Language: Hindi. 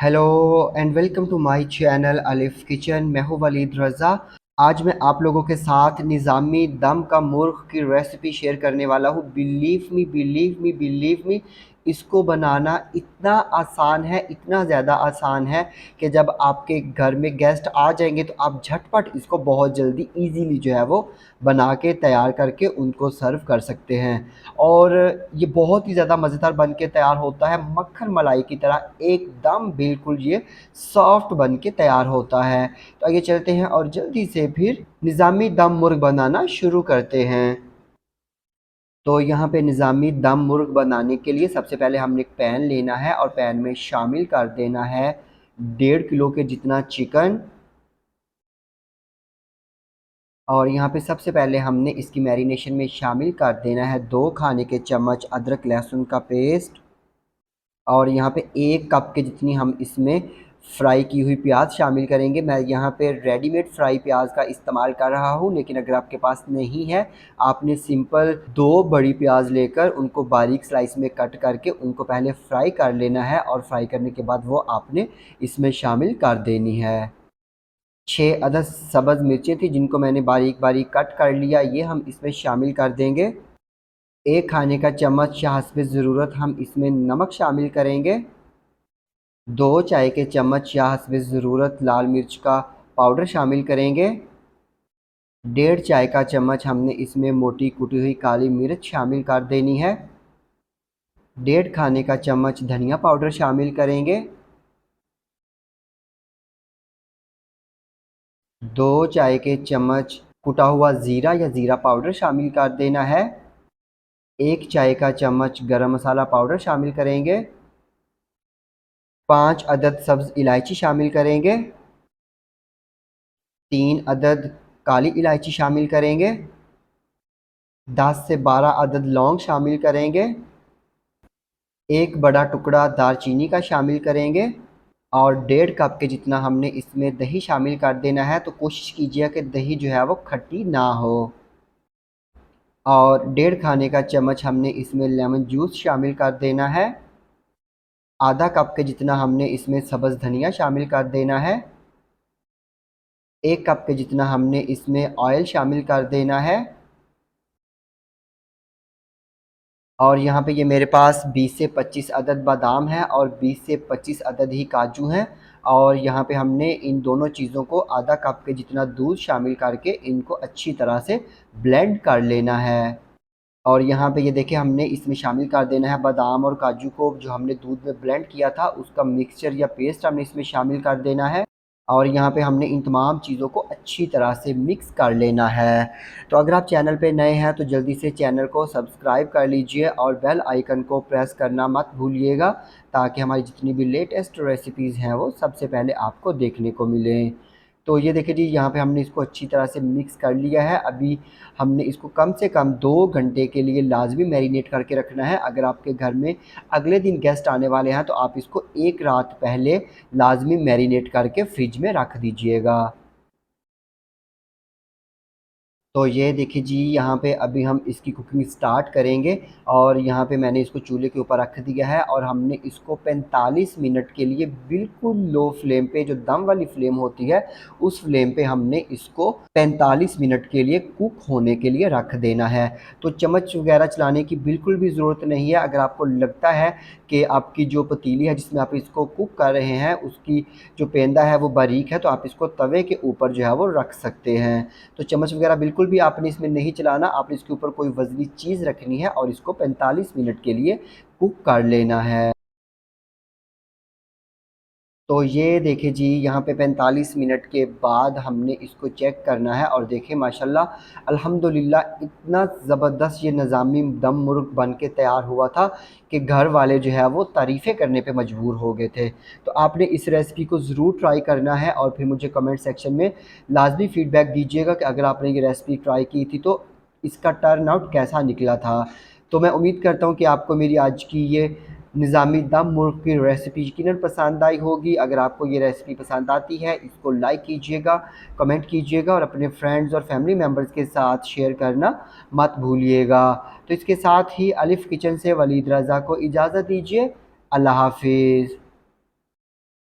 Hello and welcome to my channel Alif Kitchen. मैं हूं वलीद रज़ा। आज मैं आप लोगों के साथ निज़ामी दम का मुर्ग की रेसिपी शेयर करने वाला हूं। बिलीव मी इसको बनाना इतना आसान है, इतना ज़्यादा आसान है कि जब आपके घर में गेस्ट आ जाएंगे तो आप झटपट इसको बहुत जल्दी इजीली जो है वो बना के तैयार करके उनको सर्व कर सकते हैं। और ये बहुत ही ज़्यादा मज़ेदार बन के तैयार होता है, मक्खन मलाई की तरह एकदम बिल्कुल ये सॉफ्ट बन के तैयार होता है। तो आइए चलते हैं और जल्दी से फिर निज़ामी दम मुर्ग बनाना शुरू करते हैं। तो यहाँ पे निज़ामी दम मुर्ग बनाने के लिए सबसे पहले हमने एक पैन लेना है और पैन में शामिल कर देना है 1.5 किलो के जितना चिकन। और यहाँ पे सबसे पहले हमने इसकी मैरिनेशन में शामिल कर देना है 2 खाने के चम्मच अदरक लहसुन का पेस्ट। और यहाँ पे 1 कप के जितनी हम इसमें फ्राई की हुई प्याज शामिल करेंगे। मैं यहाँ पे रेडीमेड फ्राई प्याज का इस्तेमाल कर रहा हूँ, लेकिन अगर आपके पास नहीं है, आपने सिंपल 2 बड़ी प्याज लेकर उनको बारीक स्लाइस में कट करके उनको पहले फ्राई कर लेना है और फ्राई करने के बाद वो आपने इसमें शामिल कर देनी है। 6 अदद सब्ज़ मिर्चें थी जिनको मैंने बारीक बारीक कट कर लिया, ये हम इसमें शामिल कर देंगे। 1 खाने का चम्मच या हस्बे ज़रूरत हम इसमें नमक शामिल करेंगे। 2 चाय के चम्मच या हस्बे ज़रूरत लाल मिर्च का पाउडर शामिल करेंगे। 1.5 चाय का चम्मच हमने इसमें मोटी कुटी हुई काली मिर्च शामिल कर देनी है। 1.5 खाने का चम्मच धनिया पाउडर शामिल करेंगे। 2 चाय के चम्मच कुटा हुआ ज़ीरा या ज़ीरा पाउडर शामिल कर देना है। 1 चाय का चम्मच गरम मसाला पाउडर शामिल करेंगे। 5 अदद सब्ज़ इलायची शामिल करेंगे। 3 अदद काली इलायची शामिल करेंगे। 10 से 12 अदद लौंग शामिल करेंगे। 1 बड़ा टुकड़ा दालचीनी का शामिल करेंगे। और 1.5 कप के जितना हमने इसमें दही शामिल कर देना है। तो कोशिश कीजिए कि दही जो है वो खट्टी ना हो। और 1.5 खाने का चम्मच हमने इसमें लेमन जूस शामिल कर देना है। आधा कप के जितना हमने इसमें सब्ज़ धनिया शामिल कर देना है। 1 कप के जितना हमने इसमें ऑयल शामिल कर देना है। और यहाँ पे ये मेरे पास 20 से 25 अदद बादाम है और 20 से 25 अदद ही काजू हैं। और यहाँ पे हमने इन दोनों चीज़ों को आधा कप के जितना दूध शामिल करके इनको अच्छी तरह से ब्लेंड कर लेना है। और यहाँ पे ये देखिए हमने इसमें शामिल कर देना है बादाम और काजू को, जो हमने दूध में ब्लेंड किया था उसका मिक्सचर या पेस्ट हमने इसमें शामिल कर देना है। और यहाँ पे हमने इन तमाम चीज़ों को अच्छी तरह से मिक्स कर लेना है। तो अगर आप चैनल पे नए हैं तो जल्दी से चैनल को सब्सक्राइब कर लीजिए और बेल आइकन को प्रेस करना मत भूलिएगा, ताकि हमारी जितनी भी लेटेस्ट रेसिपीज़ हैं वो सबसे पहले आपको देखने को मिलें। तो ये देखिए जी, यहाँ पे हमने इसको अच्छी तरह से मिक्स कर लिया है। अभी हमने इसको कम से कम 2 घंटे के लिए लाजमी मैरिनेट करके रखना है। अगर आपके घर में अगले दिन गेस्ट आने वाले हैं तो आप इसको 1 रात पहले लाजमी मैरिनेट करके फ्रिज में रख दीजिएगा। तो ये देखिए जी, यहाँ पे अभी हम इसकी कुकिंग स्टार्ट करेंगे। और यहाँ पे मैंने इसको चूल्हे के ऊपर रख दिया है और हमने इसको 45 मिनट के लिए बिल्कुल लो फ्लेम पे, जो दम वाली फ्लेम होती है उस फ्लेम पे हमने इसको 45 मिनट के लिए कुक होने के लिए रख देना है। तो चम्मच वगैरह चलाने की बिल्कुल भी ज़रूरत नहीं है। अगर आपको लगता है कि आपकी जो पतीली है जिसमें आप इसको कुक कर रहे हैं उसकी जो पेंदा है वो बारीक है, तो आप इसको तवे के ऊपर जो है वो रख सकते हैं। तो चम्मच वगैरह बिल्कुल भी आपने इसमें नहीं चलाना, आपने इसके ऊपर कोई वज़नी चीज़ रखनी है और इसको 45 मिनट के लिए कुक कर लेना है। तो ये देखिए जी, यहाँ पे 45 मिनट के बाद हमने इसको चेक करना है और देखें माशाल्लाह अल्हम्दुलिल्लाह इतना ज़बरदस्त ये निज़ामी दम मुर्ग बन के तैयार हुआ था कि घर वाले जो है वो तारीफ़ें करने पे मजबूर हो गए थे। तो आपने इस रेसिपी को ज़रूर ट्राई करना है और फिर मुझे कमेंट सेक्शन में लाजमी फ़ीडबैक दीजिएगा कि अगर आपने ये रेसिपी ट्राई की थी तो इसका टर्न आउट कैसा निकला था। तो मैं उम्मीद करता हूँ कि आपको मेरी आज की ये निज़ामी दम मुर्ग की रेसिपी यकीनन पसंद आई होगी। अगर आपको ये रेसिपी पसंद आती है इसको लाइक कीजिएगा, कमेंट कीजिएगा और अपने फ्रेंड्स और फैमिली मेम्बर्स के साथ शेयर करना मत भूलिएगा। तो इसके साथ ही अलिफ किचन से वलीद रज़ा को इजाज़त दीजिए। अल्लाह हाफिज़।